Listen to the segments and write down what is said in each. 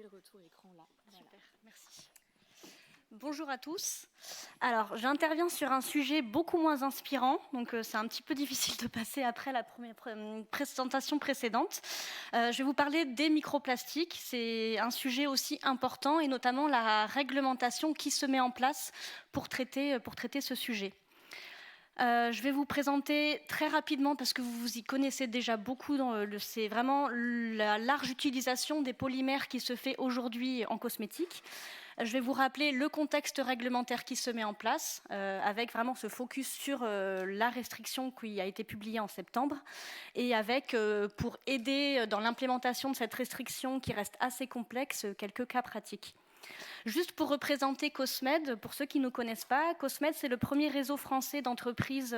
le retour écran là. Voilà. Super, merci. Bonjour à tous. Alors, j'interviens sur un sujet beaucoup moins inspirant, donc c'est un petit peu difficile de passer après la première présentation précédente. Je vais vous parler des microplastiques. C'est un sujet aussi important et notamment la réglementation qui se met en place pour traiter ce sujet. Je vais vous présenter très rapidement, parce que vous y connaissez déjà beaucoup, c'est vraiment la large utilisation des polymères qui se fait aujourd'hui en cosmétique. Je vais vous rappeler le contexte réglementaire qui se met en place, avec vraiment ce focus sur la restriction qui a été publiée en septembre, et avec, pour aider dans l'implémentation de cette restriction qui reste assez complexe, quelques cas pratiques. Juste pour représenter Cosmed, pour ceux qui ne connaissent pas, Cosmed, c'est le premier réseau français d'entreprises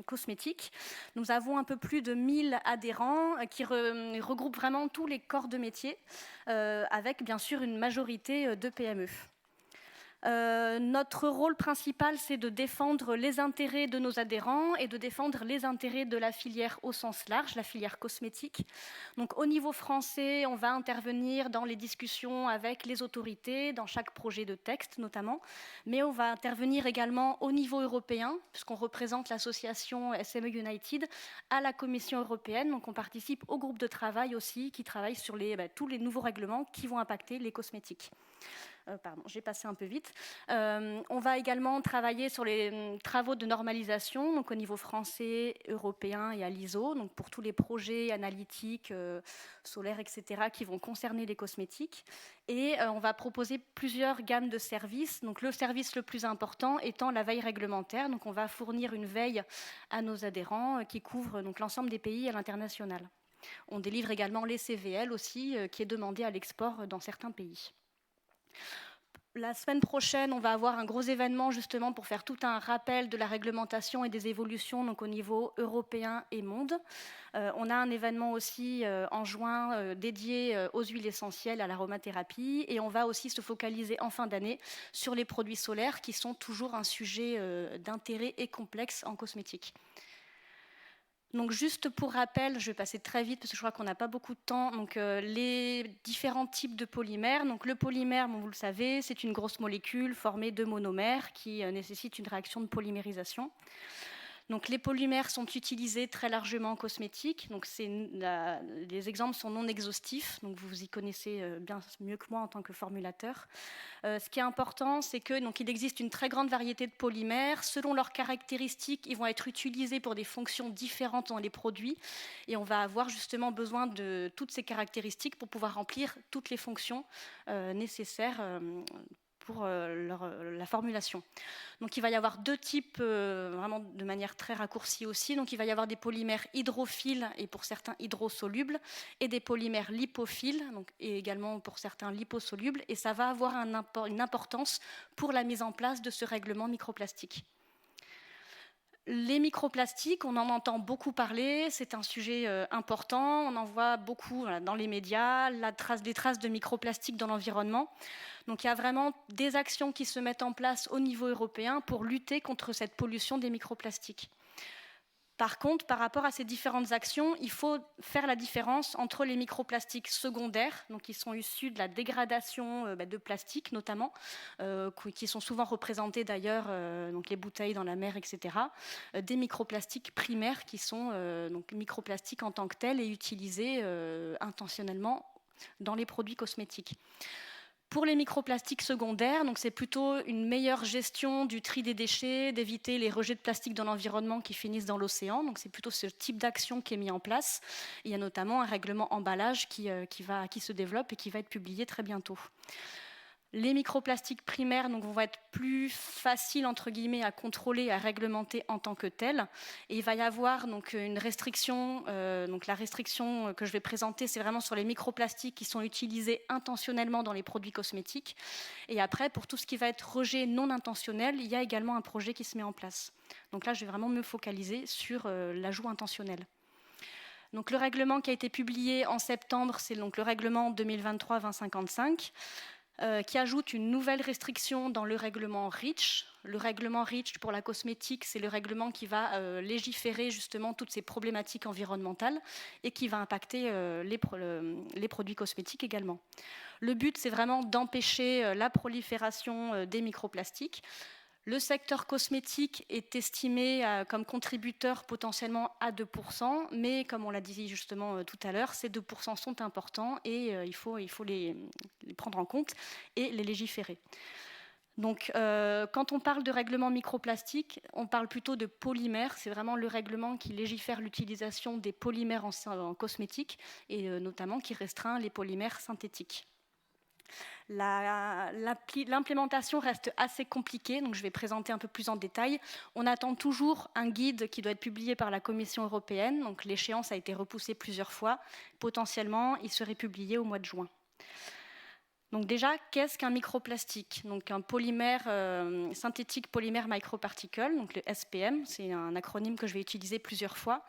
cosmétiques. Nous avons un peu plus de 1000 adhérents qui regroupent vraiment tous les corps de métier, avec bien sûr une majorité de PME. Notre rôle principal, c'est de défendre les intérêts de nos adhérents et de défendre les intérêts de la filière au sens large, la filière cosmétique. Donc au niveau français, on va intervenir dans les discussions avec les autorités, dans chaque projet de texte notamment, mais on va intervenir également au niveau européen, puisqu'on représente l'association SME United à la Commission européenne. Donc on participe au groupe de travail aussi, qui travaille sur tous les nouveaux règlements qui vont impacter les cosmétiques. Pardon, j'ai passé un peu vite. On va également travailler sur les travaux de normalisation, donc au niveau français, européen et à l'ISO, donc pour tous les projets analytiques, solaires, etc., qui vont concerner les cosmétiques. Et on va proposer plusieurs gammes de services. Donc le service le plus important étant la veille réglementaire. Donc on va fournir une veille à nos adhérents qui couvre donc l'ensemble des pays à l'international. On délivre également les CVL aussi, qui est demandé à l'export dans certains pays. La semaine prochaine, on va avoir un gros événement justement pour faire tout un rappel de la réglementation et des évolutions donc au niveau européen et monde. On a un événement aussi en juin dédié aux huiles essentielles, à l'aromathérapie, et on va aussi se focaliser en fin d'année sur les produits solaires qui sont toujours un sujet d'intérêt et complexe en cosmétique. Donc juste pour rappel, je vais passer très vite parce que je crois qu'on n'a pas beaucoup de temps. Donc les différents types de polymères. Donc le polymère, bon, vous le savez, c'est une grosse molécule formée de monomères qui nécessite une réaction de polymérisation. Donc les polymères sont utilisés très largement en cosmétique. Donc les exemples sont non exhaustifs, donc vous y connaissez bien mieux que moi en tant que formulateur. Ce qui est important, c'est que donc il existe une très grande variété de polymères. Selon leurs caractéristiques, ils vont être utilisés pour des fonctions différentes dans les produits, et on va avoir justement besoin de toutes ces caractéristiques pour pouvoir remplir toutes les fonctions nécessaires pour la formulation. Donc il va y avoir deux types, vraiment de manière très raccourcie aussi. Donc il va y avoir des polymères hydrophiles et pour certains hydrosolubles, et des polymères lipophiles, donc, et également pour certains liposolubles, et ça va avoir une importance pour la mise en place de ce règlement microplastique. Les microplastiques, on en entend beaucoup parler, c'est un sujet important, on en voit beaucoup dans les médias, des traces de microplastiques dans l'environnement. Donc il y a vraiment des actions qui se mettent en place au niveau européen pour lutter contre cette pollution des microplastiques. Par contre, par rapport à ces différentes actions, il faut faire la différence entre les microplastiques secondaires, donc qui sont issus de la dégradation de plastique notamment, qui sont souvent représentés d'ailleurs, donc les bouteilles dans la mer, etc. Des microplastiques primaires qui sont donc microplastiques en tant que tels et utilisés intentionnellement dans les produits cosmétiques. Pour les microplastiques secondaires, donc c'est plutôt une meilleure gestion du tri des déchets, d'éviter les rejets de plastique dans l'environnement qui finissent dans l'océan. Donc c'est plutôt ce type d'action qui est mis en place. Il y a notamment un règlement emballage qui se développe et qui va être publié très bientôt. Les microplastiques primaires donc, vont être plus faciles entre guillemets à contrôler, à réglementer en tant que tels. Et il va y avoir donc une restriction. Donc la restriction que je vais présenter, c'est vraiment sur les microplastiques qui sont utilisés intentionnellement dans les produits cosmétiques. Et après, pour tout ce qui va être rejet non intentionnel, il y a également un projet qui se met en place. Donc là, je vais vraiment me focaliser sur l'ajout intentionnel. Donc le règlement qui a été publié en septembre, c'est donc le règlement 2023-2055. Qui ajoute une nouvelle restriction dans le règlement REACH. Le règlement REACH pour la cosmétique, c'est le règlement qui va légiférer justement toutes ces problématiques environnementales et qui va impacter les produits cosmétiques également. Le but, c'est vraiment d'empêcher la prolifération des microplastiques. Le secteur cosmétique est estimé comme contributeur potentiellement à 2%, mais comme on l'a dit justement tout à l'heure, ces 2% sont importants et il faut les prendre en compte et les légiférer. Donc, quand on parle de règlement microplastique, on parle plutôt de polymères. C'est vraiment le règlement qui légifère l'utilisation des polymères en cosmétique et notamment qui restreint les polymères synthétiques. L'implémentation reste assez compliquée, donc je vais présenter un peu plus en détail. On attend toujours un guide qui doit être publié par la Commission européenne, donc l'échéance a été repoussée plusieurs fois. Potentiellement, il serait publié au mois de juin. Donc déjà, qu'est-ce qu'un microplastique? Donc un polymère synthétique polymère microparticle, donc le SPM, c'est un acronyme que je vais utiliser plusieurs fois.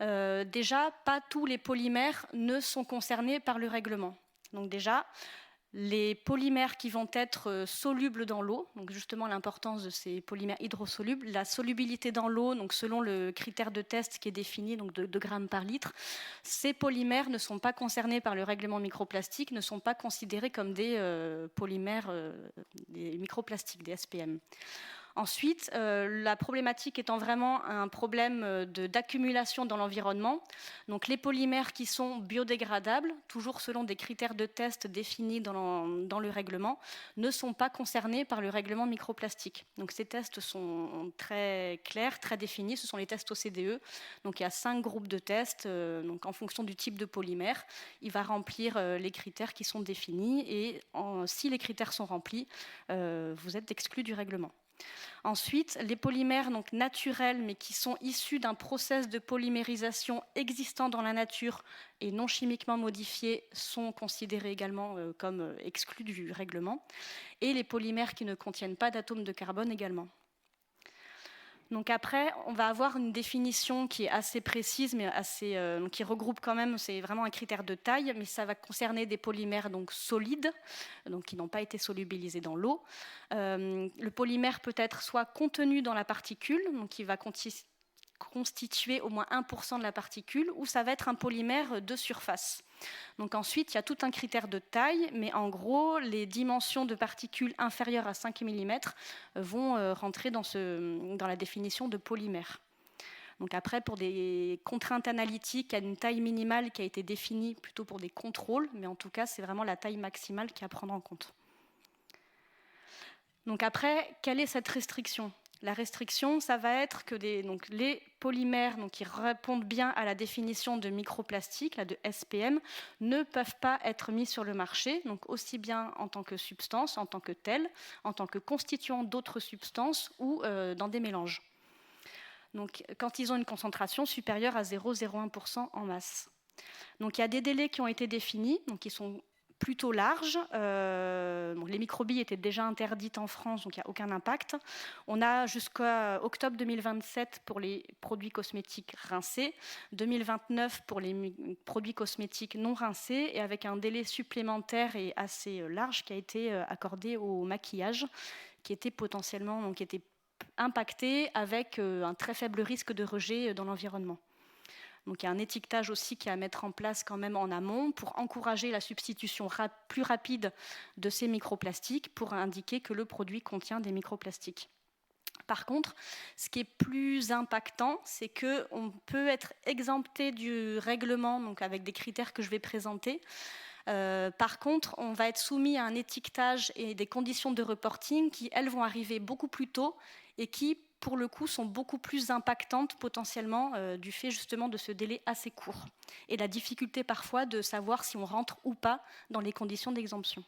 Déjà, pas tous les polymères ne sont concernés par le règlement. Donc déjà, les polymères qui vont être solubles dans l'eau, donc justement l'importance de ces polymères hydrosolubles, la solubilité dans l'eau, donc selon le critère de test qui est défini, donc de 2 grammes par litre, ces polymères ne sont pas concernés par le règlement microplastique, ne sont pas considérés comme des polymères, des microplastiques, des SPM. Ensuite, la problématique étant vraiment un problème d'accumulation dans l'environnement. Donc les polymères qui sont biodégradables, toujours selon des critères de test définis dans le règlement, ne sont pas concernés par le règlement microplastique. Donc ces tests sont très clairs, très définis, ce sont les tests OCDE. Donc il y a 5 groupes de tests, donc en fonction du type de polymère, il va remplir les critères qui sont définis et si les critères sont remplis, vous êtes exclu du règlement. Ensuite, les polymères donc, naturels, mais qui sont issus d'un process de polymérisation existant dans la nature et non chimiquement modifiés, sont considérés également comme exclus du règlement. Et les polymères qui ne contiennent pas d'atomes de carbone également. Donc après, on va avoir une définition qui est assez précise, mais qui regroupe quand même, c'est vraiment un critère de taille, mais ça va concerner des polymères donc solides, donc qui n'ont pas été solubilisés dans l'eau. Le polymère peut être soit contenu dans la particule, donc qui va constituer au moins 1% de la particule, ou ça va être un polymère de surface. Donc ensuite, il y a tout un critère de taille, mais en gros, les dimensions de particules inférieures à 5 mm vont rentrer dans la définition de polymère. Donc après, pour des contraintes analytiques, il y a une taille minimale qui a été définie plutôt pour des contrôles, mais en tout cas, c'est vraiment la taille maximale qui est à prendre en compte. Donc après, quelle est cette restriction ? La restriction, ça va être que les polymères qui répondent bien à la définition de microplastique, de SPM, ne peuvent pas être mis sur le marché, donc aussi bien en tant que substance, en tant que telle, en tant que constituant d'autres substances ou dans des mélanges. Donc, quand ils ont une concentration supérieure à 0,01% en masse. Donc, il y a des délais qui ont été définis, donc qui sont plutôt large. Les microbilles étaient déjà interdites en France, donc il n'y a aucun impact. On a jusqu'à octobre 2027 pour les produits cosmétiques rincés, 2029 pour les produits cosmétiques non rincés, et avec un délai supplémentaire et assez large qui a été accordé au maquillage, qui était potentiellement donc, était impacté avec un très faible risque de rejet dans l'environnement. Donc il y a un étiquetage aussi qui est à mettre en place quand même en amont pour encourager la substitution plus rapide de ces microplastiques pour indiquer que le produit contient des microplastiques. Par contre, ce qui est plus impactant, c'est qu'on peut être exempté du règlement, donc avec des critères que je vais présenter. Par contre, on va être soumis à un étiquetage et des conditions de reporting qui, elles, vont arriver beaucoup plus tôt et qui, pour le coup, sont beaucoup plus impactantes potentiellement du fait justement de ce délai assez court et la difficulté parfois de savoir si on rentre ou pas dans les conditions d'exemption.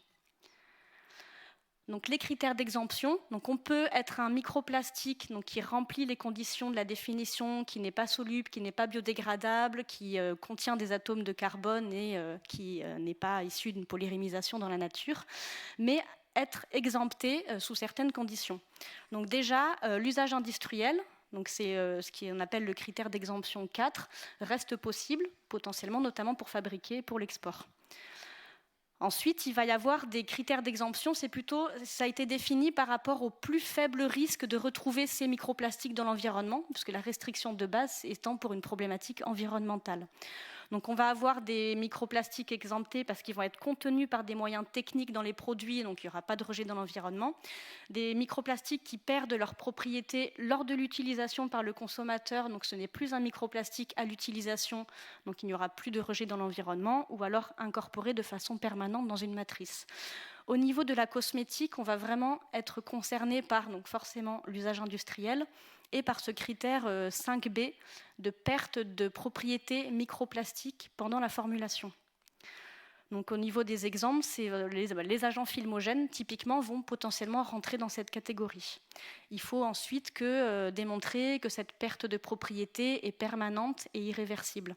Donc les critères d'exemption, donc on peut être un microplastique donc qui remplit les conditions de la définition, qui n'est pas soluble, qui n'est pas biodégradable, qui contient des atomes de carbone et qui n'est pas issu d'une polymérisation dans la nature, mais être exempté sous certaines conditions. Donc déjà, l'usage industriel, donc c'est ce qu'on appelle le critère d'exemption 4, reste possible, potentiellement notamment pour fabriquer pour l'export. Ensuite, il va y avoir des critères d'exemption, ça a été défini par rapport au plus faible risque de retrouver ces microplastiques dans l'environnement, puisque la restriction de base étant pour une problématique environnementale. Donc on va avoir des microplastiques exemptés parce qu'ils vont être contenus par des moyens techniques dans les produits, donc il n'y aura pas de rejet dans l'environnement. Des microplastiques qui perdent leurs propriétés lors de l'utilisation par le consommateur, donc ce n'est plus un microplastique à l'utilisation, donc il n'y aura plus de rejet dans l'environnement, ou alors incorporé de façon permanente dans une matrice. Au niveau de la cosmétique, on va vraiment être concerné par donc forcément l'usage industriel et par ce critère 5B de perte de propriétés microplastiques pendant la formulation. Donc au niveau des exemples, les agents filmogènes typiquement vont potentiellement rentrer dans cette catégorie. Il faut ensuite démontrer que cette perte de propriété est permanente et irréversible.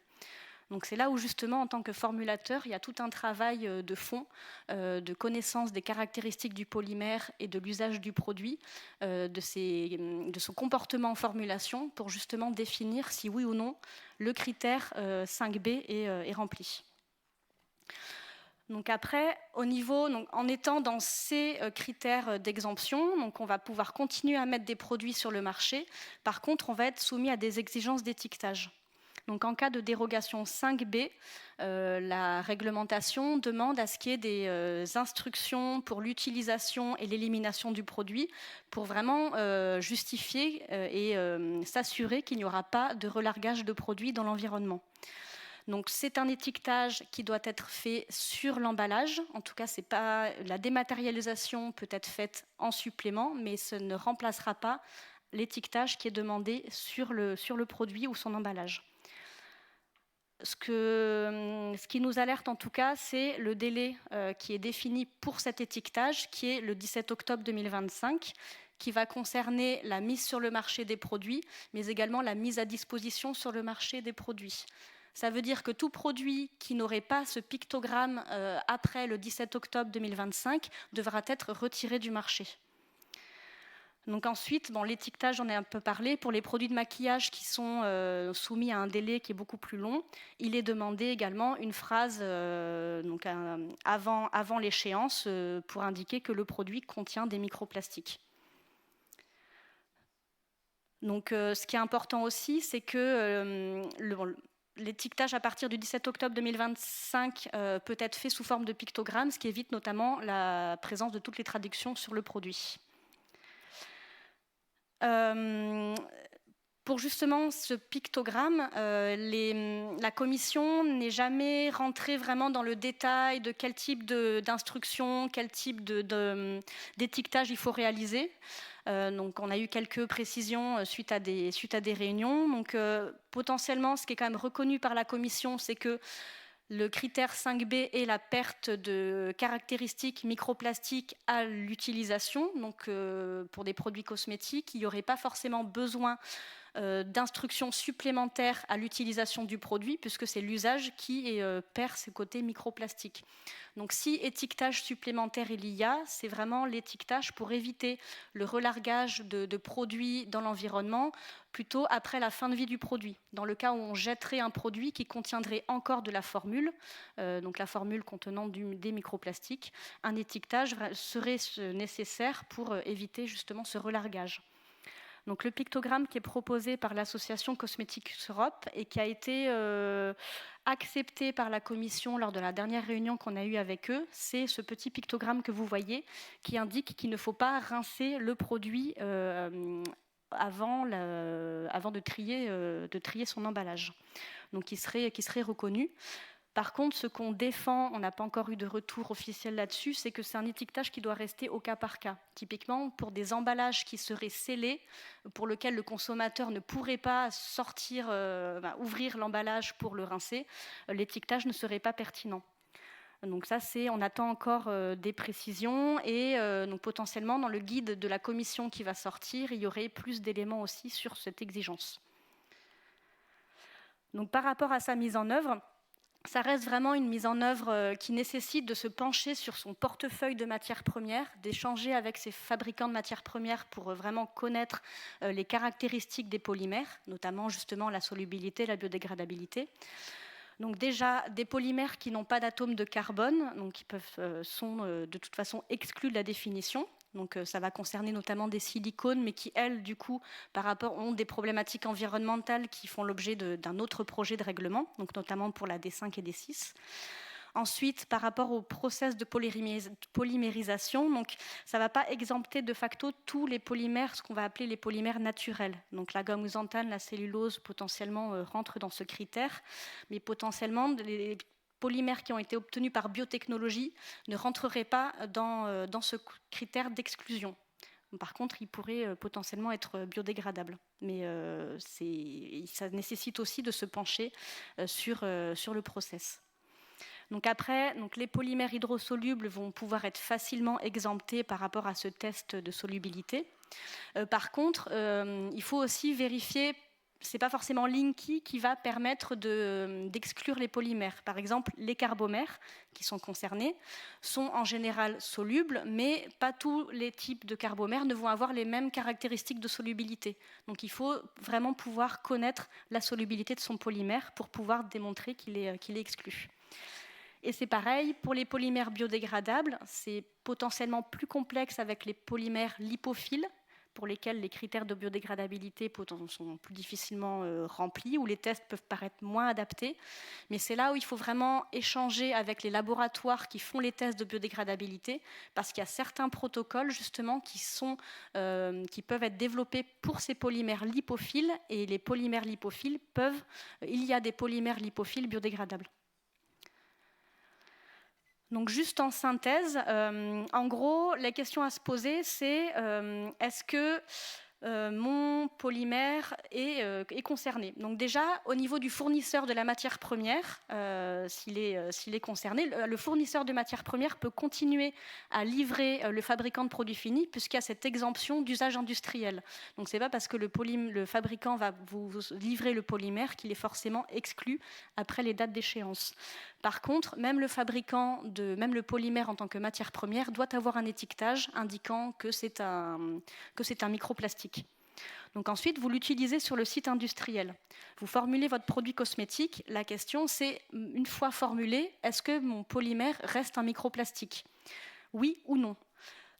Donc c'est là où justement en tant que formulateur, il y a tout un travail de fond, de connaissance des caractéristiques du polymère et de l'usage du produit, de son comportement en formulation pour justement définir si oui ou non le critère 5B est rempli. Donc après, en étant dans ces critères d'exemption, donc on va pouvoir continuer à mettre des produits sur le marché. Par contre, on va être soumis à des exigences d'étiquetage. Donc en cas de dérogation 5B, la réglementation demande à ce qu'il y ait des instructions pour l'utilisation et l'élimination du produit pour vraiment justifier et s'assurer qu'il n'y aura pas de relargage de produits dans l'environnement. Donc c'est un étiquetage qui doit être fait sur l'emballage. En tout cas, la dématérialisation peut être faite en supplément, mais ce ne remplacera pas l'étiquetage qui est demandé sur le produit ou son emballage. Ce qui nous alerte en tout cas, c'est le délai qui est défini pour cet étiquetage, qui est le 17 octobre 2025, qui va concerner la mise sur le marché des produits, mais également la mise à disposition sur le marché des produits. Ça veut dire que tout produit qui n'aurait pas ce pictogramme après le 17 octobre 2025 devra être retiré du marché. Donc ensuite, l'étiquetage, j'en ai un peu parlé. Pour les produits de maquillage qui sont soumis à un délai qui est beaucoup plus long, il est demandé également une phrase avant l'échéance pour indiquer que le produit contient des microplastiques. Donc ce qui est important aussi, c'est que l'étiquetage à partir du 17 octobre 2025 peut être fait sous forme de pictogramme, ce qui évite notamment la présence de toutes les traductions sur le produit. Pour justement ce pictogramme, la commission n'est jamais rentrée vraiment dans le détail de quel type d'instruction, quel type d'étiquetage il faut réaliser. Donc on a eu quelques précisions suite à des réunions. Donc potentiellement, ce qui est quand même reconnu par la commission, c'est que le critère 5B est la perte de caractéristiques microplastiques à l'utilisation. Donc pour des produits cosmétiques, il n'y aurait pas forcément besoin d'instructions supplémentaires à l'utilisation du produit, puisque c'est l'usage qui perd ce côté microplastique. Donc si étiquetage supplémentaire il y a, c'est vraiment l'étiquetage pour éviter le relargage de produits dans l'environnement, plutôt après la fin de vie du produit. Dans le cas où on jetterait un produit qui contiendrait encore de la formule, donc la formule contenant des microplastiques, un étiquetage serait nécessaire pour éviter justement ce relargage. Donc le pictogramme qui est proposé par l'association Cosmetics Europe et qui a été accepté par la commission lors de la dernière réunion qu'on a eue avec eux, c'est ce petit pictogramme que vous voyez qui indique qu'il ne faut pas rincer le produit avant de trier son emballage. Donc qui serait reconnu. Par contre, ce qu'on défend, on n'a pas encore eu de retour officiel là-dessus, c'est que c'est un étiquetage qui doit rester au cas par cas. Typiquement, pour des emballages qui seraient scellés, pour lesquels le consommateur ne pourrait pas ouvrir l'emballage pour le rincer, l'étiquetage ne serait pas pertinent. Donc ça, on attend encore des précisions et donc potentiellement, dans le guide de la commission qui va sortir, il y aurait plus d'éléments aussi sur cette exigence. Donc par rapport à sa mise en œuvre, ça reste vraiment une mise en œuvre qui nécessite de se pencher sur son portefeuille de matières premières, d'échanger avec ses fabricants de matières premières pour vraiment connaître les caractéristiques des polymères, notamment justement la solubilité, la biodégradabilité. Donc déjà, des polymères qui n'ont pas d'atomes de carbone, donc qui sont de toute façon exclus de la définition. Donc ça va concerner notamment des silicones, mais qui, elles, du coup, par rapport, ont des problématiques environnementales qui font l'objet d'un autre projet de règlement, donc notamment pour la D5 et D6. Ensuite, par rapport au process de polymérisation, donc ça ne va pas exempter de facto tous les polymères, ce qu'on va appeler les polymères naturels. Donc la gomme xanthane, la cellulose, potentiellement rentrent dans ce critère, mais potentiellement les polymères qui ont été obtenus par biotechnologie ne rentreraient pas dans ce critère d'exclusion. Par contre, ils pourraient potentiellement être biodégradables. Mais ça nécessite aussi de se pencher sur le process. Donc après, les polymères hydrosolubles vont pouvoir être facilement exemptés par rapport à ce test de solubilité. Par contre, il faut aussi vérifier, ce n'est pas forcément Linky qui va permettre d'exclure les polymères. Par exemple, les carbomères qui sont concernés sont en général solubles, mais pas tous les types de carbomères ne vont avoir les mêmes caractéristiques de solubilité. Donc il faut vraiment pouvoir connaître la solubilité de son polymère pour pouvoir démontrer qu'il est exclu. Et c'est pareil, pour les polymères biodégradables, c'est potentiellement plus complexe avec les polymères lipophiles, pour lesquels les critères de biodégradabilité sont plus difficilement remplis, où les tests peuvent paraître moins adaptés. Mais c'est là où il faut vraiment échanger avec les laboratoires qui font les tests de biodégradabilité, parce qu'il y a certains protocoles justement qui peuvent être développés pour ces polymères lipophiles, et les polymères lipophiles il y a des polymères lipophiles biodégradables. Donc juste en synthèse, en gros, la question à se poser, c'est est-ce que mon polymère est concerné. Donc déjà, au niveau du fournisseur de la matière première, s'il est concerné, le fournisseur de matière première peut continuer à livrer le fabricant de produits finis puisqu'il y a cette exemption d'usage industriel. Donc ce n'est pas parce que le fabricant va vous livrer le polymère qu'il est forcément exclu après les dates d'échéance. Par contre, même le polymère en tant que matière première doit avoir un étiquetage indiquant que c'est un microplastique. Donc ensuite, vous l'utilisez sur le site industriel. Vous formulez votre produit cosmétique. La question, c'est, une fois formulé, est-ce que mon polymère reste un microplastique ? Oui ou non ?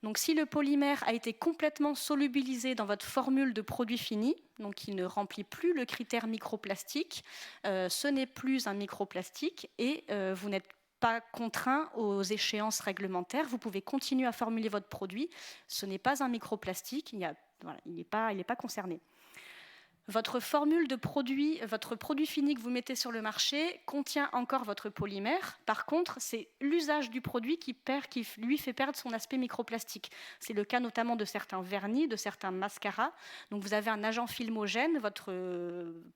Donc si le polymère a été complètement solubilisé dans votre formule de produit fini, donc il ne remplit plus le critère microplastique, ce n'est plus un microplastique et vous n'êtes pas contraint aux échéances réglementaires. Vous pouvez continuer à formuler votre produit. Ce n'est pas un microplastique, il n'est pas concerné. Votre formule de produit, votre produit fini que vous mettez sur le marché contient encore votre polymère. Par contre, c'est l'usage du produit qui lui fait perdre son aspect microplastique. C'est le cas notamment de certains vernis, de certains mascaras. Donc vous avez un agent filmogène, votre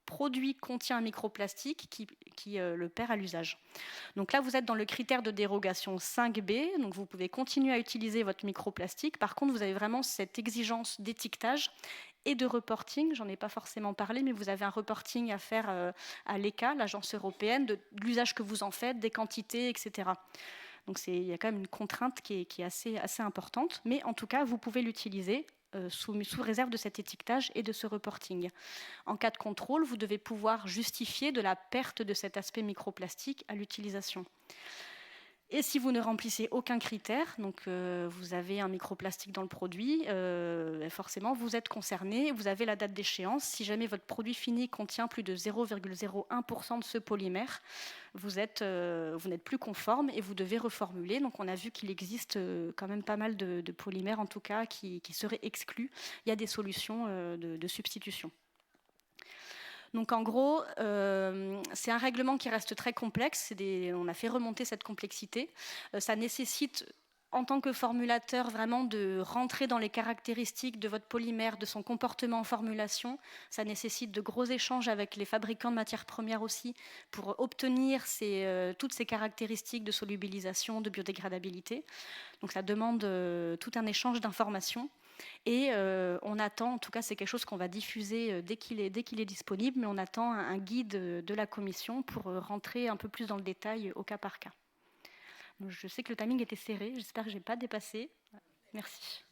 produit contient un microplastique qui le perd à l'usage. Donc là, vous êtes dans le critère de dérogation 5B, donc vous pouvez continuer à utiliser votre microplastique. Par contre, vous avez vraiment cette exigence d'étiquetage et de reporting, j'en ai pas forcément parlé, mais vous avez un reporting à faire à l'ECA, l'agence européenne, de l'usage que vous en faites, des quantités, etc. Donc il y a quand même une contrainte qui est assez importante, mais en tout cas, vous pouvez l'utiliser sous réserve de cet étiquetage et de ce reporting. En cas de contrôle, vous devez pouvoir justifier de la perte de cet aspect microplastique à l'utilisation. Et si vous ne remplissez aucun critère, donc vous avez un microplastique dans le produit, forcément vous êtes concerné, vous avez la date d'échéance. Si jamais votre produit fini contient plus de 0,01% de ce polymère, vous n'êtes plus conforme et vous devez reformuler. Donc on a vu qu'il existe quand même pas mal de polymères en tout cas qui seraient exclus. Il y a des solutions de substitution. Donc en gros, c'est un règlement qui reste très complexe. On a fait remonter cette complexité. Ça nécessite, en tant que formulateur, vraiment de rentrer dans les caractéristiques de votre polymère, de son comportement en formulation. Ça nécessite de gros échanges avec les fabricants de matières premières aussi pour obtenir toutes ces caractéristiques de solubilisation, de biodégradabilité. Donc ça demande tout un échange d'informations. Et on attend, en tout cas c'est quelque chose qu'on va diffuser dès qu'il est disponible, mais on attend un guide de la commission pour rentrer un peu plus dans le détail au cas par cas. Donc, je sais que le timing était serré, j'espère que je n'ai pas dépassé. Merci.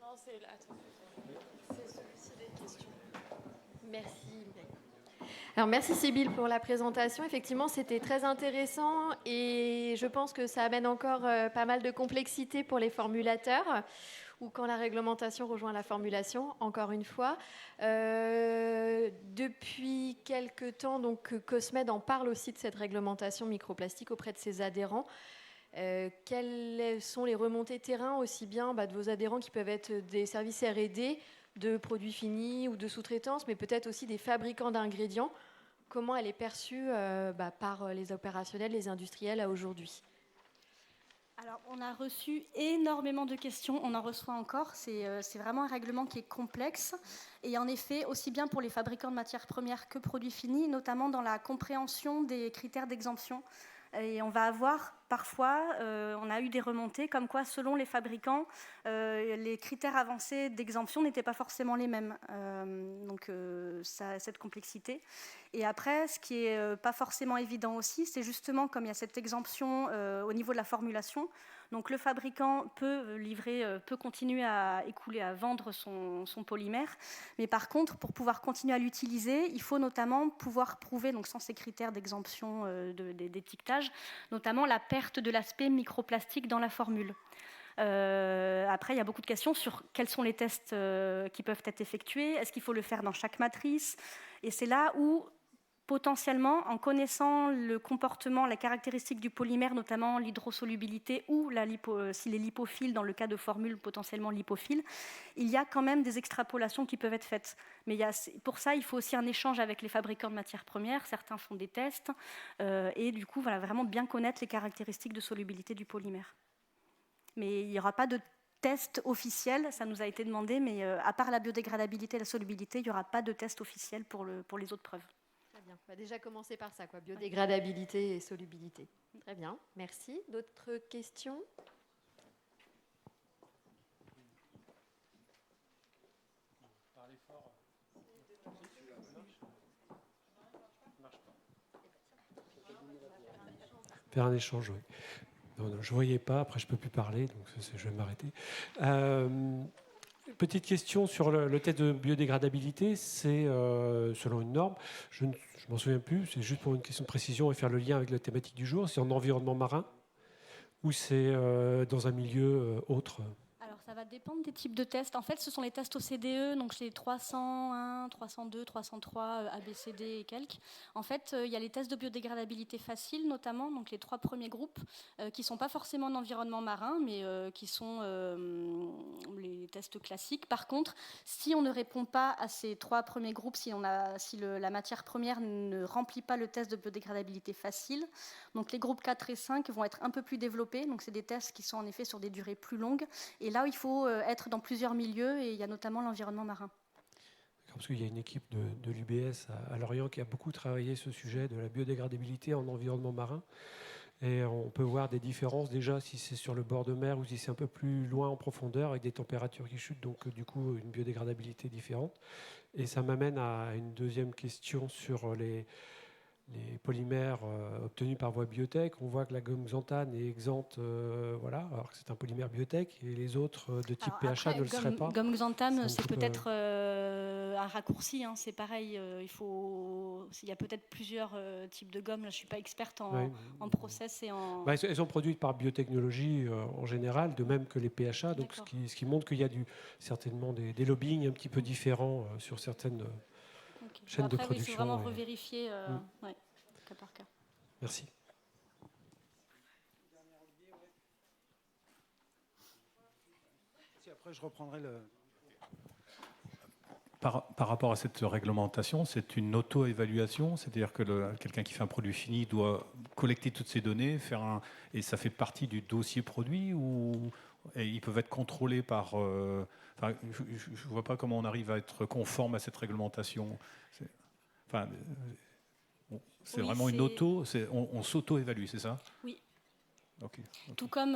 Non, c'est celui-ci des questions. Merci. Alors, merci Sybille pour la présentation. Effectivement, c'était très intéressant et je pense que ça amène encore pas mal de complexité pour les formulateurs ou quand la réglementation rejoint la formulation, encore une fois. Depuis quelques temps, donc, Cosmed en parle aussi de cette réglementation microplastique auprès de ses adhérents. Quelles sont les remontées terrain, aussi bien de vos adhérents qui peuvent être des services R&D, de produits finis ou de sous-traitance, mais peut-être aussi des fabricants d'ingrédients. Comment elle est perçue par les opérationnels, les industriels à aujourd'hui? Alors, on a reçu énormément de questions, on en reçoit encore, c'est vraiment un règlement qui est complexe, et en effet, aussi bien pour les fabricants de matières premières que produits finis, notamment dans la compréhension des critères d'exemption. Et on va avoir parfois, on a eu des remontées comme quoi, selon les fabricants, les critères avancés d'exemption n'étaient pas forcément les mêmes. Donc, ça a cette complexité. Et après, ce qui n'est pas forcément évident aussi, c'est justement comme il y a cette exemption au niveau de la formulation. Donc, le fabricant peut continuer à écouler, à vendre son polymère. Mais par contre, pour pouvoir continuer à l'utiliser, il faut notamment pouvoir prouver, donc sans ces critères d'exemption d'étiquetage, notamment la perte de l'aspect microplastique dans la formule. Après, il y a beaucoup de questions sur quels sont les tests qui peuvent être effectués. Est-ce qu'il faut le faire dans chaque matrice? Et c'est là où, potentiellement, en connaissant le comportement, la caractéristique du polymère, notamment l'hydrosolubilité ou s'il est lipophile, dans le cas de formules potentiellement lipophiles, il y a quand même des extrapolations qui peuvent être faites. Mais pour ça, il faut aussi un échange avec les fabricants de matières premières. Certains font des tests. Et du coup, vraiment bien connaître les caractéristiques de solubilité du polymère. Mais il n'y aura pas de test officiel, ça nous a été demandé, mais à part la biodégradabilité et la solubilité, il n'y aura pas de test officiel pour les autres preuves. Très bien. On va déjà commencer par ça, biodégradabilité et solubilité. Très bien, merci. D'autres questions? Faire un échange, oui. Non, je ne voyais pas, après je ne peux plus parler, donc je vais m'arrêter. Petite question sur le test de biodégradabilité, c'est selon une norme, je ne m'en souviens plus, c'est juste pour une question de précision et faire le lien avec la thématique du jour, c'est en environnement marin ou c'est dans un milieu autre? Alors, ça va dépendre des types de tests. En fait, ce sont les tests OCDE, donc c'est 301, 302, 303, ABCD et quelques. En fait, il y a les tests de biodégradabilité facile, notamment, donc les 3 premiers groupes, qui ne sont pas forcément en environnement marin, mais qui sont les tests classiques. Par contre, si on ne répond pas à ces 3 premiers groupes, si la matière première ne remplit pas le test de biodégradabilité facile, donc les groupes 4 et 5 vont être un peu plus développés. Donc c'est des tests qui sont en effet sur des durées plus longues. Et là, il faut être dans plusieurs milieux, et il y a notamment l'environnement marin. Parce qu'il y a une équipe de l'UBS à Lorient qui a beaucoup travaillé ce sujet de la biodégradabilité en environnement marin. Et on peut voir des différences déjà si c'est sur le bord de mer ou si c'est un peu plus loin en profondeur avec des températures qui chutent, donc du coup une biodégradabilité différente. Et ça m'amène à une deuxième question sur les polymères obtenus par voie biotech. On voit que la gomme xanthane est exempte, voilà, alors que c'est un polymère biotech, et les autres de type Alors PHA après, ne le seraient pas. gomme xanthane, c'est peut-être un raccourci, hein, c'est pareil, il y a peut-être plusieurs types de gommes. Là, je ne suis pas experte en process et en... Elles sont produites par biotechnologie en général, de même que les PHA, donc ce qui montre qu'il y a certainement des lobbying un petit peu différents sur certaines chaînes de production. Il faut vraiment revérifier cas par cas. Merci. Après, je reprendrai le... Par rapport à cette réglementation, c'est une auto-évaluation, c'est-à-dire que quelqu'un qui fait un produit fini doit collecter toutes ces données, et ça fait partie du dossier produit, et ils peuvent être contrôlés par... je ne vois pas comment on arrive à être conforme à cette réglementation. C'est vraiment une on s'auto-évalue, c'est ça? Oui. Okay. Tout comme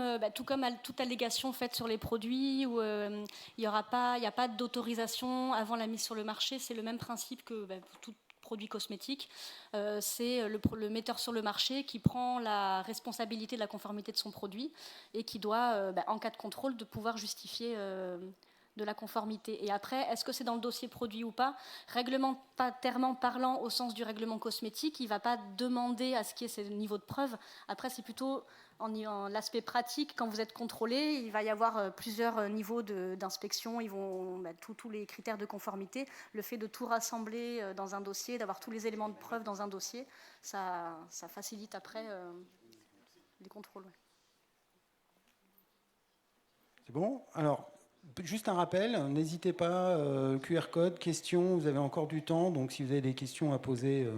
toute allégation faite sur les produits où il n'y a pas d'autorisation avant la mise sur le marché, c'est le même principe que tout produit cosmétique. C'est le metteur sur le marché qui prend la responsabilité de la conformité de son produit et qui doit, en cas de contrôle, de pouvoir justifier de la conformité. Et après, est-ce que c'est dans le dossier produit ou pas? Réglementairement parlant, au sens du règlement cosmétique, il ne va pas demander à ce qu'il y ait ces niveaux de preuve. Après, c'est plutôt en l'aspect pratique. Quand vous êtes contrôlé, il va y avoir plusieurs niveaux d'inspection. Tous les critères de conformité. Le fait de tout rassembler dans un dossier, d'avoir tous les éléments de preuve dans un dossier, ça facilite après les contrôles. Ouais. C'est bon? Alors, juste un rappel, n'hésitez pas, QR code, questions, vous avez encore du temps, donc si vous avez des questions à poser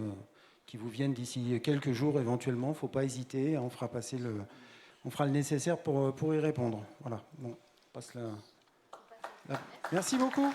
qui vous viennent d'ici quelques jours éventuellement, il ne faut pas hésiter, on fera le nécessaire pour y répondre. Voilà, bon, on passe là. Merci beaucoup.